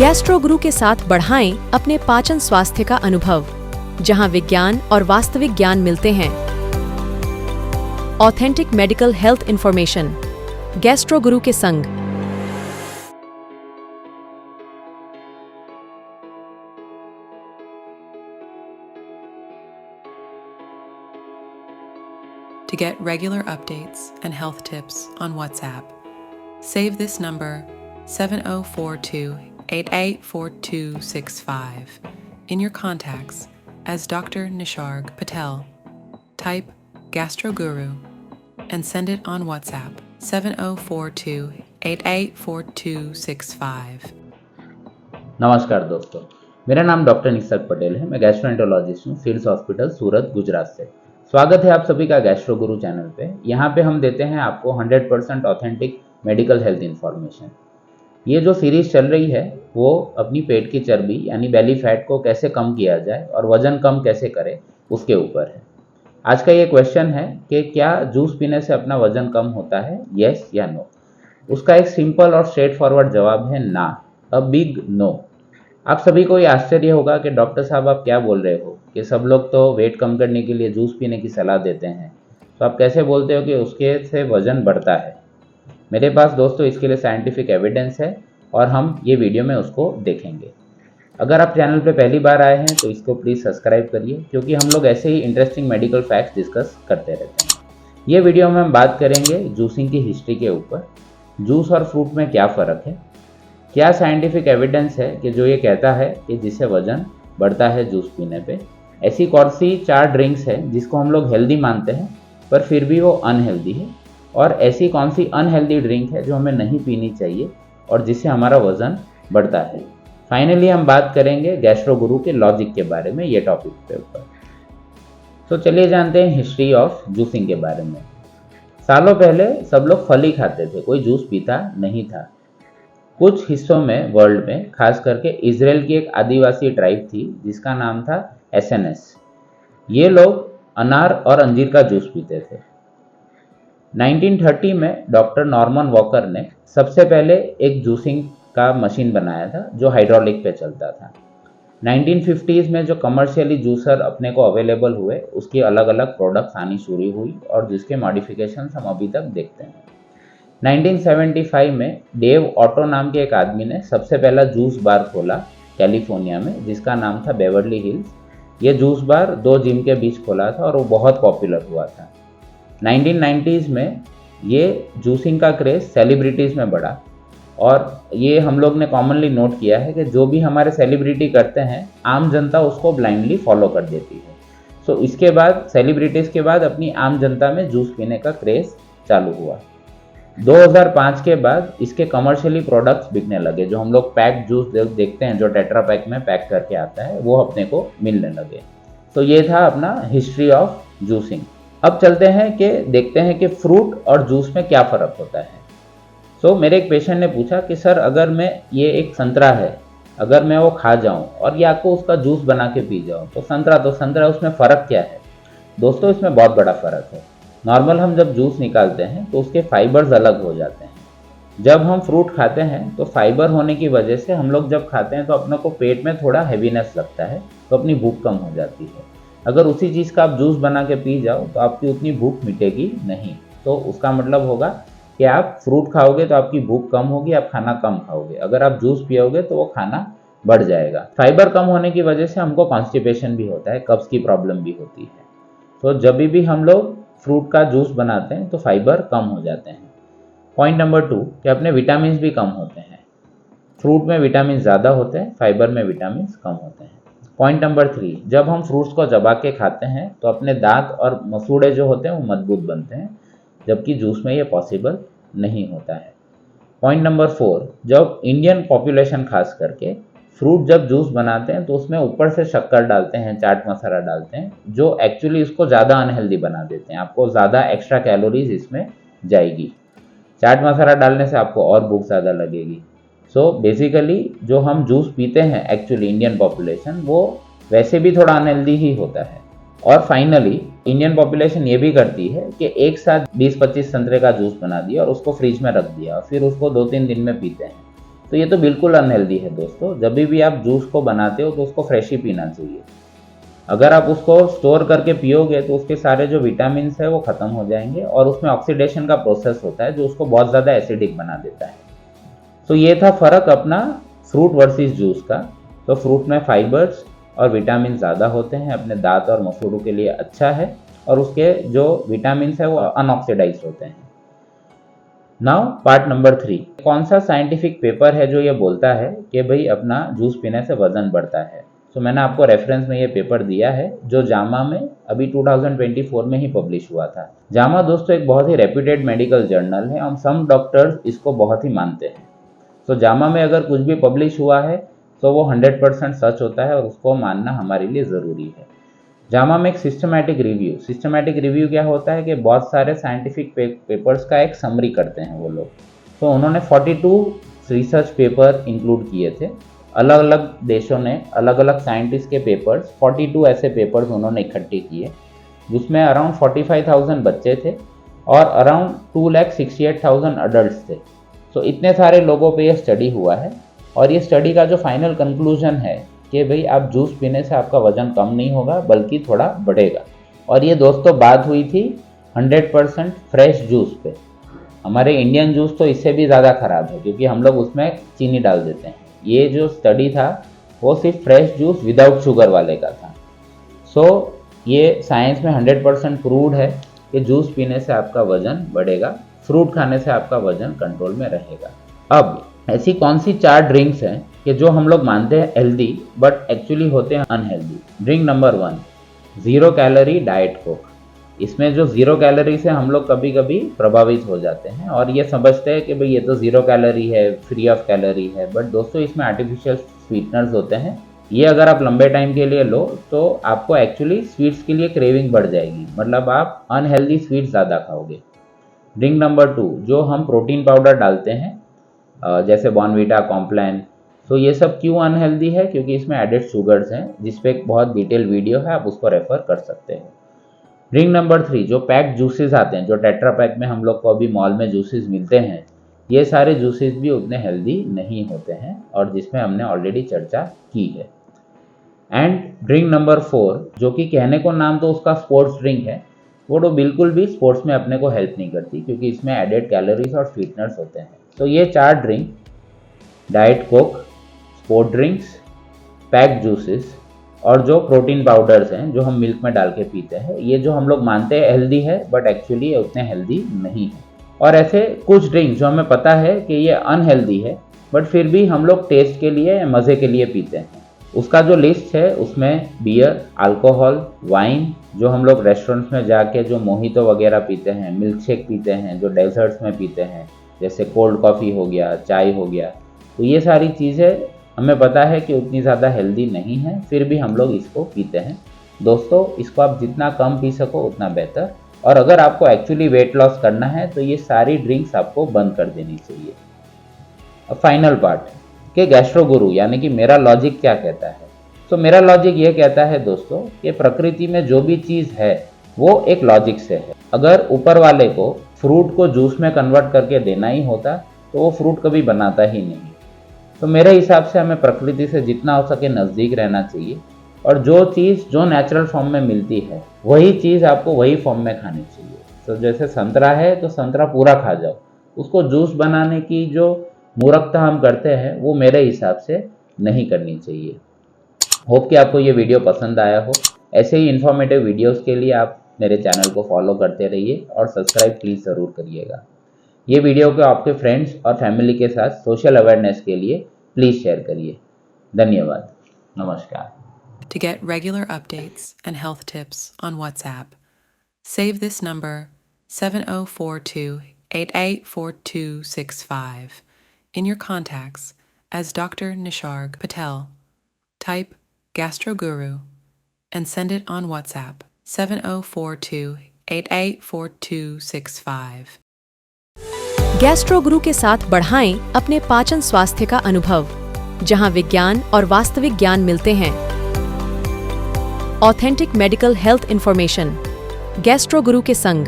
Gastro गुरु के साथ बढ़ाएं अपने पाचन स्वास्थ्य का अनुभव, जहां विज्ञान और वास्तविक ज्ञान मिलते हैं। Authentic medical health information, gastro गुरु के संग। To get regular updates and health tips on WhatsApp, save this number 7042884265 in your contacts as Dr. Nisharg Patel. Type Gastroguru and send it on WhatsApp 7042884265. नमस्कार दोस्तों, मेरा नाम doctor Nisarga Patel है। मैं gastroenterologist हूँ, सिल्स hospital सूरत, गुजरात से। स्वागत है आप सभी का गैस्ट्रो गुरु चैनल पे। यहाँ पे हम देते हैं आपको 100% ऑथेंटिक मेडिकल हेल्थ इंफॉर्मेशन। ये जो सीरीज चल रही है वो अपनी पेट की चर्बी यानी बेली फैट को कैसे कम किया जाए और वजन कम कैसे करें उसके ऊपर है। आज का ये क्वेश्चन है कि क्या जूस पीने से अपना वजन कम होता है, येस या नो। उसका एक सिंपल और स्ट्रेट फॉरवर्ड जवाब है ना, अ बिग नो। आप सभी को ये आश्चर्य होगा कि डॉक्टर साहब आप क्या बोल रहे हो कि सब लोग तो वेट कम करने के लिए जूस पीने की सलाह देते हैं, तो आप कैसे बोलते हो कि उसके से वजन बढ़ता है। मेरे पास दोस्तों इसके लिए साइंटिफिक एविडेंस है और हम ये वीडियो में उसको देखेंगे। अगर आप चैनल पे पहली बार आए हैं तो इसको प्लीज़ सब्सक्राइब करिए, क्योंकि हम लोग ऐसे ही इंटरेस्टिंग मेडिकल फैक्ट्स डिस्कस करते रहते हैं। ये वीडियो में हम बात करेंगे जूसिंग की हिस्ट्री के ऊपर, जूस और फ्रूट में क्या फ़र्क है, क्या साइंटिफिक एविडेंस है कि जो ये कहता है कि जिससे वजन बढ़ता है जूस पीने पे। ऐसी कौन सी 4 ड्रिंक्स है जिसको हम लोग हेल्दी मानते हैं पर फिर भी वो अनहेल्दी है, और ऐसी कौन सी अनहेल्दी ड्रिंक है जो हमें नहीं पीनी चाहिए और जिससे हमारा वजन बढ़ता है। फाइनली हम बात करेंगे गैस्ट्रो गुरु के लॉजिक के बारे में, ये टॉपिक के ऊपर। तो चलिए जानते हैं हिस्ट्री ऑफ जूसिंग के बारे में। सालों पहले सब लोग फल ही खाते थे, कोई जूस पीता नहीं था। कुछ हिस्सों में वर्ल्ड में, खास करके इजराइल की एक आदिवासी ट्राइब थी जिसका नाम था एसएनएस। ये लोग अनार और अंजीर का जूस पीते थे। 1930 में डॉक्टर नॉर्मन वॉकर ने सबसे पहले एक जूसिंग का मशीन बनाया था जो हाइड्रोलिक पे चलता था। 1950s में जो कमर्शियली जूसर अपने को अवेलेबल हुए उसकी अलग अलग प्रोडक्ट्स आनी शुरू हुई और जिसके मॉडिफिकेशंस हम अभी तक देखते हैं। 1975 में डेव ऑटो नाम के एक आदमी ने सबसे पहला जूस बार खोला कैलिफोर्निया में, जिसका नाम था बेवर्ली हिल्स। ये जूस बार 2 जिम के बीच खोला था और वो बहुत पॉपुलर हुआ था। 1990s में ये जूसिंग का क्रेज सेलिब्रिटीज़ में बढ़ा, और ये हम लोग ने कॉमनली नोट किया है कि जो भी हमारे सेलिब्रिटी करते हैं आम जनता उसको ब्लाइंडली फॉलो कर देती है। सो इसके बाद सेलिब्रिटीज़ के बाद अपनी आम जनता में जूस पीने का क्रेज चालू हुआ। 2005 के बाद इसके कमर्शियली प्रोडक्ट्स बिकने लगे। जो हम लोग पैक जूस देखते हैं जो टेट्रा पैक में पैक करके आता है, वो अपने को मिलने लगे। तो ये था अपना हिस्ट्री ऑफ जूसिंग। अब चलते हैं कि देखते हैं कि फ्रूट और जूस में क्या फ़र्क होता है। सो मेरे एक पेशेंट ने पूछा कि सर अगर मैं ये एक संतरा है, अगर मैं वो खा जाऊँ और या को उसका जूस बना के पी जाऊँ तो संतरा उसमें फ़र्क क्या है। दोस्तों इसमें बहुत बड़ा फ़र्क है। नॉर्मल हम जब जूस निकालते हैं तो उसके फाइबर्स अलग हो जाते हैं। जब हम फ्रूट खाते हैं तो फाइबर होने की वजह से हम लोग जब खाते हैं तो अपने को पेट में थोड़ा हैवीनेस लगता है, तो अपनी भूख कम हो जाती है। अगर उसी चीज़ का आप जूस बना के पी जाओ तो आपकी उतनी भूख मिटेगी नहीं। तो उसका मतलब होगा कि आप फ्रूट खाओगे तो आपकी भूख कम होगी, आप खाना कम खाओगे। अगर आप जूस पियोगे तो वो खाना बढ़ जाएगा। फाइबर कम होने की वजह से हमको कॉन्स्टिपेशन भी होता है, कब्ज़ की प्रॉब्लम भी होती है। तो जब भी हम लोग फ्रूट का जूस बनाते हैं तो फाइबर कम हो जाते हैं। पॉइंट नंबर 2 कि अपने विटामिन भी कम होते हैं। फ्रूट में विटामिन ज़्यादा होते हैं, फाइबर में विटामिन कम होते हैं। पॉइंट नंबर 3, जब हम फ्रूट्स को चबा के खाते हैं तो अपने दांत और मसूड़े जो होते हैं वो मजबूत बनते हैं, जबकि जूस में ये पॉसिबल नहीं होता है। पॉइंट नंबर 4, जब इंडियन पॉपुलेशन खास करके फ्रूट जब जूस बनाते हैं तो उसमें ऊपर से शक्कर डालते हैं, चाट मसाला डालते हैं, जो एक्चुअली इसको ज़्यादा अनहेल्दी बना देते हैं। आपको ज़्यादा एक्स्ट्रा कैलोरीज इसमें जाएगी। चाट मसाला डालने से आपको और भूख ज़्यादा लगेगी। सो बेसिकली जो हम जूस पीते हैं एक्चुअली इंडियन पॉपुलेशन, वो वैसे भी थोड़ा अनहेल्दी ही होता है। और फाइनली इंडियन पॉपुलेशन ये भी करती है कि एक साथ 20-25 संतरे का जूस बना दिया और उसको फ्रिज में रख दिया और फिर उसको 2-3 दिन में पीते हैं। तो ये तो बिल्कुल अनहेल्दी है दोस्तों। जब भी आप जूस को बनाते हो तो उसको फ्रेश ही पीना चाहिए। अगर आप उसको स्टोर करके पियोगे तो उसके सारे जो विटामिन है वो ख़त्म हो जाएंगे और उसमें ऑक्सीडेशन का प्रोसेस होता है जो उसको बहुत ज़्यादा एसिडिक बना देता है। तो ये था फ़र्क अपना फ्रूट वर्सेस जूस का। तो फ्रूट में फाइबर्स और विटामिन ज़्यादा होते हैं, अपने दांत और मसूड़ों के लिए अच्छा है, और उसके जो विटामिन है वो अनऑक्सीडाइज होते हैं। नाउ पार्ट नंबर 3, कौन सा साइंटिफिक पेपर है जो ये बोलता है कि भाई अपना जूस पीने से वजन बढ़ता है। तो मैंने आपको रेफरेंस में ये पेपर दिया है जो जामा में अभी 2024 में ही पब्लिश हुआ था। जामा दोस्तों एक बहुत ही रेप्यूटेड मेडिकल जर्नल है और सम डॉक्टर्स इसको बहुत ही मानते हैं। तो जामा में अगर कुछ भी पब्लिश हुआ है तो वो 100% सच होता है और उसको मानना हमारे लिए ज़रूरी है। जामा में एक सिस्टमैटिक रिव्यू क्या होता है कि बहुत सारे साइंटिफिक पेपर्स का एक समरी करते हैं वो लोग। तो उन्होंने 42 रिसर्च पेपर इंक्लूड किए थे। अलग अलग देशों ने अलग अलग साइंटिस्ट के पेपर्स 42 ऐसे पेपर्स उन्होंने इकट्ठे किए, जिसमें अराउंड 45,000 बच्चे थे और अराउंड 2,68,000 अडल्ट थे। तो इतने सारे लोगों पे ये स्टडी हुआ है और ये स्टडी का जो फाइनल कंक्लूजन है कि भाई आप जूस पीने से आपका वजन कम नहीं होगा बल्कि थोड़ा बढ़ेगा। और ये दोस्तों बात हुई थी 100% फ्रेश जूस पे। हमारे इंडियन जूस तो इससे भी ज़्यादा ख़राब है क्योंकि हम लोग उसमें चीनी डाल देते हैं। ये जो स्टडी था वो सिर्फ फ्रेश जूस विदाउट शुगर वाले का था। सो ये साइंस में 100% प्रूव्ड है कि जूस पीने से आपका वजन बढ़ेगा, फ्रूट खाने से आपका वजन कंट्रोल में रहेगा। अब ऐसी कौन सी 4 ड्रिंक्स हैं कि जो हम लोग मानते हैं हेल्दी बट एक्चुअली होते हैं unhealthy. Drink number 1, 0 calorie diet Coke. इसमें जो 0 कैलोरी से हम लोग कभी कभी प्रभावित हो जाते हैं और ये समझते हैं कि भाई ये तो 0 कैलोरी है, फ्री ऑफ कैलोरी है, बट दोस्तों इसमें आर्टिफिशियल स्वीटनर्स होते हैं। ये अगर आप लंबे टाइम के लिए लो तो आपको एक्चुअली स्वीट्स के लिए क्रेविंग बढ़ जाएगी, मतलब आप अनहेल्दी स्वीट्स ज़्यादा खाओगे। ड्रिंक नंबर 2, जो हम प्रोटीन पाउडर डालते हैं जैसे बॉर्नवीटा, कॉम्प्लान। तो ये सब क्यों अनहेल्दी है? क्योंकि इसमें एडेड शुगर्स हैं, जिस पे एक बहुत डिटेल वीडियो है, आप उसको रेफर कर सकते हैं। ड्रिंक नंबर 3, जो पैक्ड जूसेस आते हैं, जो टेट्रा पैक में हम लोग को अभी मॉल में जूसेस मिलते हैं, ये सारे जूसेस भी उतने हेल्दी नहीं होते हैं और जिसमें हमने ऑलरेडी चर्चा की है। एंड ड्रिंक नंबर 4, जो कि कहने को नाम तो उसका स्पोर्ट्स ड्रिंक है, वो तो बिल्कुल भी स्पोर्ट्स में अपने को हेल्प नहीं करती क्योंकि इसमें एडेड कैलोरीज और स्वीटनर्स होते हैं। तो ये 4 drink, diet Coke, sport drinks, packed juices और जो प्रोटीन पाउडर्स हैं जो हम मिल्क में डाल के पीते हैं, ये जो हम लोग मानते हैं हेल्दी है बट एक्चुअली ये उतने हेल्दी नहीं है। और ऐसे कुछ ड्रिंक जो हमें पता है कि ये अनहेल्दी है बट फिर भी हम लोग टेस्ट के लिए या मज़े के लिए पीते हैं। उसका जो लिस्ट है उसमें बियर, अल्कोहल, वाइन, जो हम लोग रेस्टोरेंट्स में जाके जो मोहितो वगैरह पीते हैं, मिल्क शेक पीते हैं, जो डेजर्ट्स में पीते हैं जैसे कोल्ड कॉफ़ी हो गया, चाय हो गया, तो ये सारी चीज़ें हमें पता है कि उतनी ज़्यादा हेल्दी नहीं है, फिर भी हम लोग इसको पीते हैं। दोस्तों इसको आप जितना कम पी सको उतना बेहतर। और अगर आपको एक्चुअली वेट लॉस करना है तो ये सारी ड्रिंक्स आपको बंद कर देनी चाहिए। अब फाइनल पार्ट कि गैस्ट्रो गुरु यानी कि मेरा लॉजिक क्या कहता है। तो मेरा लॉजिक ये कहता है दोस्तों कि प्रकृति में जो भी चीज़ है वो एक लॉजिक से है। अगर ऊपर वाले को फ्रूट को जूस में कन्वर्ट करके देना ही होता तो वो फ्रूट कभी बनाता ही नहीं। तो मेरे हिसाब से हमें प्रकृति से जितना हो सके नज़दीक रहना चाहिए और जो चीज़ जो नेचुरल फॉर्म में मिलती है वही चीज़ आपको वही फॉर्म में खानी चाहिए। तो जैसे संतरा है तो संतरा पूरा खा जाओ, उसको जूस बनाने की जो मूर्खता हम करते हैं वो मेरे हिसाब से नहीं करनी चाहिए। होप कि आपको ये वीडियो पसंद आया हो। ऐसे ही इन्फॉर्मेटिव वीडियोस के लिए आप मेरे चैनल को फॉलो करते रहिए और सब्सक्राइब प्लीज़ ज़रूर करिएगा। ये वीडियो को आपके फ्रेंड्स और फैमिली के साथ सोशल अवेयरनेस के लिए प्लीज़ शेयर करिए। धन्यवाद। नमस्कार। To get regular updates and health tips on WhatsApp, save this number 7042884265 in your contacts as Dr. Nisharg Patel. Type Gastroguru and send it on WhatsApp 7042884265. Gastro गुरु के साथ बढ़ाएं अपने पाचन स्वास्थ्य का अनुभव, जहां विज्ञान और वास्तविक ज्ञान मिलते हैं। Authentic medical health information gastro गुरु के संग